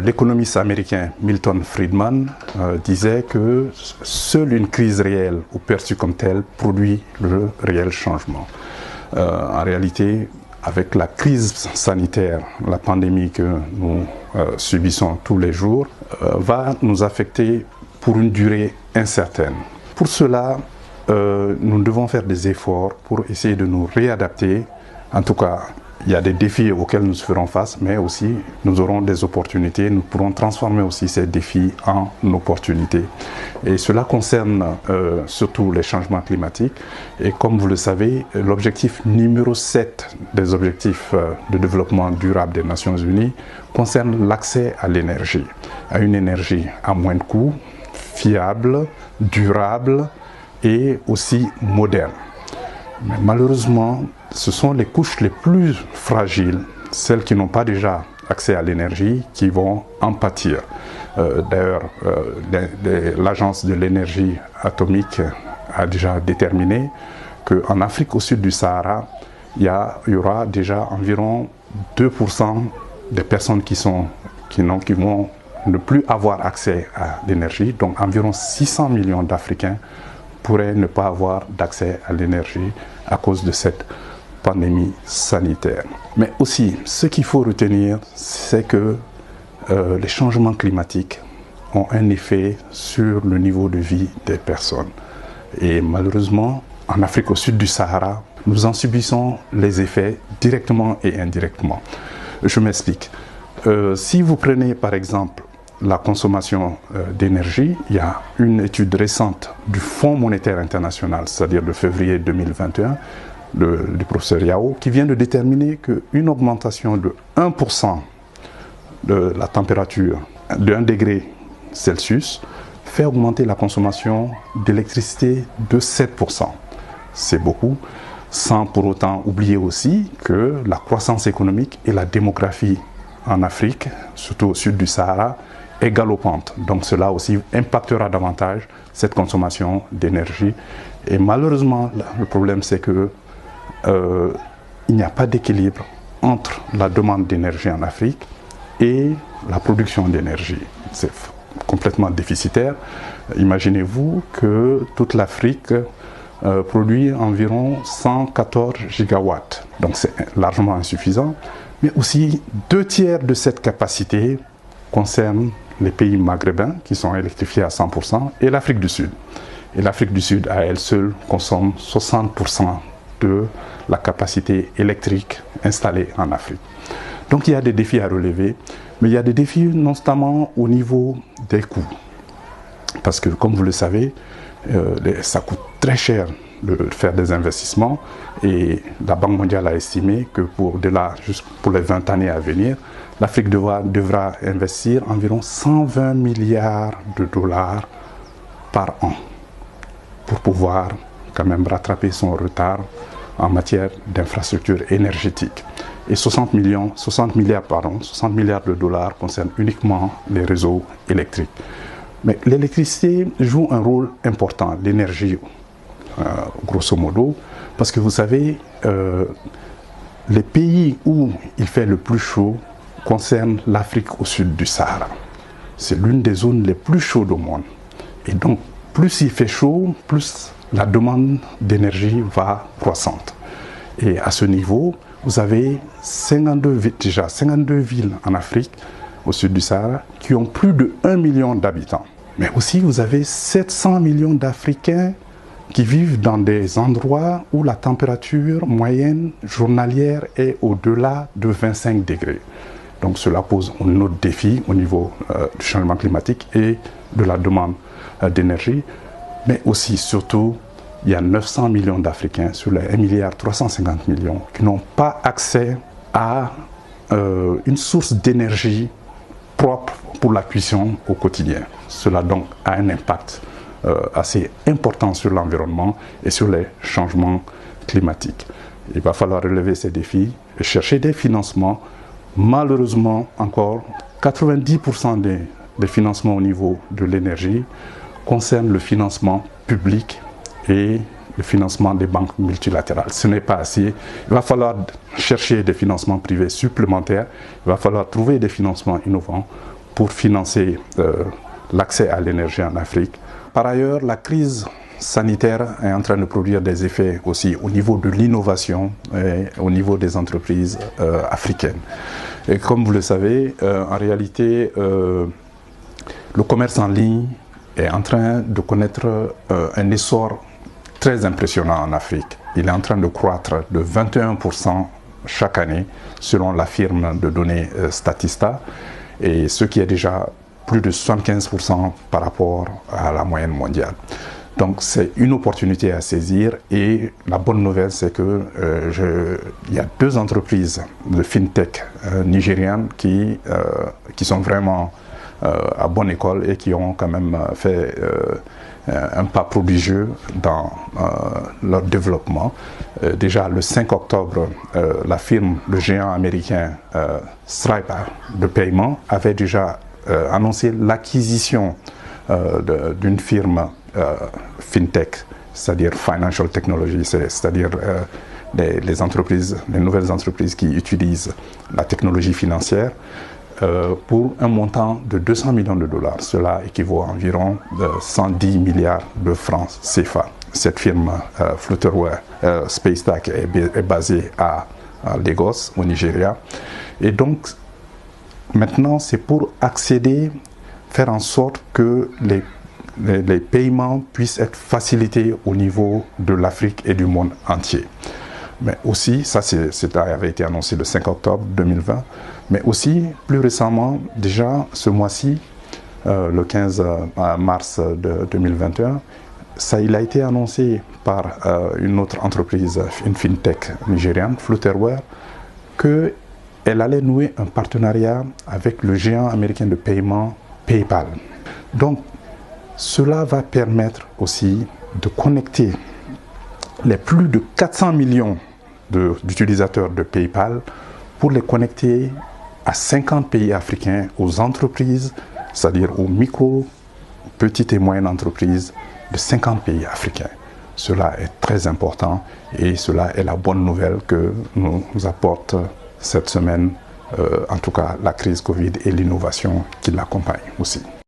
L'économiste américain Milton Friedman disait que seule une crise réelle ou perçue comme telle produit le réel changement. En réalité, avec la crise sanitaire, la pandémie que nous subissons tous les jours, va nous affecter pour une durée incertaine. Pour cela, nous devons faire des efforts pour essayer de nous réadapter. En tout cas, il y a des défis auxquels nous ferons face, mais aussi nous aurons des opportunités. Nous pourrons transformer aussi ces défis en opportunités. Et cela concerne surtout les changements climatiques. Et comme vous le savez, l'objectif numéro 7 des objectifs de développement durable des Nations Unies concerne l'accès à l'énergie, à une énergie à moins de coûts, fiable, durable et aussi moderne. Mais malheureusement, ce sont les couches les plus fragiles, celles qui n'ont pas déjà accès à l'énergie, qui vont en pâtir. D'ailleurs, l'Agence de l'énergie atomique a déjà déterminé qu'en Afrique au sud du Sahara, il y aura déjà environ 2% des personnes qui vont ne plus avoir accès à l'énergie. Donc environ 600 millions d'Africains pourraient ne pas avoir d'accès à l'énergie à cause de cette pandémie sanitaire. Mais aussi, ce qu'il faut retenir, c'est que les changements climatiques ont un effet sur le niveau de vie des personnes. Et malheureusement, en Afrique au sud du Sahara, nous en subissons les effets directement et indirectement. Je m'explique. Si vous prenez par exemple la consommation d'énergie, il y a une étude récente du Fonds monétaire international, c'est-à-dire de février 2021, du professeur Yao, qui vient de déterminer qu'une augmentation de 1% de la température de 1 degré Celsius fait augmenter la consommation d'électricité de 7%. C'est beaucoup, sans pour autant oublier aussi que la croissance économique et la démographie en Afrique, surtout au sud du Sahara, est galopante. Donc cela aussi impactera davantage cette consommation d'énergie. Et malheureusement, le problème c'est que il n'y a pas d'équilibre entre la demande d'énergie en Afrique et la production d'énergie. C'est complètement déficitaire. Imaginez-vous que toute l'Afrique produit environ 114 gigawatts. Donc c'est largement insuffisant. Mais aussi 2/3 de cette capacité concerne les pays maghrébins qui sont électrifiés à 100% et l'Afrique du Sud. Et l'Afrique du Sud, à elle seule, consomme 60% de la capacité électrique installée en Afrique. Donc il y a des défis à relever, mais il y a des défis notamment au niveau des coûts. Parce que, comme vous le savez, ça coûte très cher de faire des investissements et la Banque mondiale a estimé que pour les 20 années à venir, l'Afrique devra investir environ 120 milliards de dollars par an pour pouvoir quand même rattraper son retard en matière d'infrastructures énergétiques. Et 60 milliards de dollars concernent uniquement les réseaux électriques. Mais l'électricité joue un rôle important, l'énergie grosso modo, parce que vous savez, les pays où il fait le plus chaud concernent l'Afrique au sud du Sahara. C'est l'une des zones les plus chaudes au monde. Et donc, plus il fait chaud, plus la demande d'énergie va croissante. Et à ce niveau, vous avez 52 villes en Afrique, au sud du Sahara, qui ont plus de 1 million d'habitants. Mais aussi, vous avez 700 millions d'Africains qui vivent dans des endroits où la température moyenne journalière est au-delà de 25 degrés. Donc cela pose un autre défi au niveau du changement climatique et de la demande d'énergie. Mais aussi, surtout, il y a 900 millions d'Africains sur les 1,350 milliard qui n'ont pas accès à une source d'énergie propre pour la cuisson au quotidien. Cela donc a un impact assez important sur l'environnement et sur les changements climatiques. Il va falloir relever ces défis et chercher des financements. Malheureusement, encore, 90% des financements au niveau de l'énergie concernent le financement public et le financement des banques multilatérales. Ce n'est pas assez. Il va falloir chercher des financements privés supplémentaires. Il va falloir trouver des financements innovants pour financer l'accès à l'énergie en Afrique. Par ailleurs, la crise sanitaire est en train de produire des effets aussi au niveau de l'innovation et au niveau des entreprises africaines. Et comme vous le savez, en réalité, le commerce en ligne est en train de connaître un essor très impressionnant en Afrique. Il est en train de croître de 21% chaque année selon la firme de données Statista, et ce qui est déjà plus de 75% par rapport à la moyenne mondiale. Donc c'est une opportunité à saisir, et la bonne nouvelle c'est que il y a 2 entreprises de fintech nigérianes qui sont vraiment à bonne école et qui ont quand même fait un pas prodigieux dans leur développement. Déjà le 5 octobre, la firme, le géant américain Stripe de paiement avait déjà annoncé l'acquisition d'une firme fintech, c'est-à-dire financial technology, c'est-à-dire les entreprises, les nouvelles entreprises qui utilisent la technologie financière, pour un montant de 200 millions de dollars. Cela équivaut à environ 110 milliards de francs CFA. Cette firme Flutterware Spacestack est basée à Lagos, au Nigeria. Et donc, maintenant, c'est pour accéder, faire en sorte que les paiements puissent être facilités au niveau de l'Afrique et du monde entier. Mais aussi, ça avait été annoncé le 5 octobre 2020, mais aussi plus récemment, déjà ce mois-ci, le 15 mars 2021, il a été annoncé par une autre entreprise, une fintech nigériane, Flutterware, qu'elle allait nouer un partenariat avec le géant américain de paiement PayPal. Donc, cela va permettre aussi de connecter les plus de 400 millions d'utilisateurs de PayPal, pour les connecter à 50 pays africains, aux entreprises, c'est-à-dire aux micro, petites et moyennes entreprises de 50 pays africains. Cela est très important, et cela est la bonne nouvelle que nous apporte cette semaine, en tout cas la crise Covid et l'innovation qui l'accompagne aussi.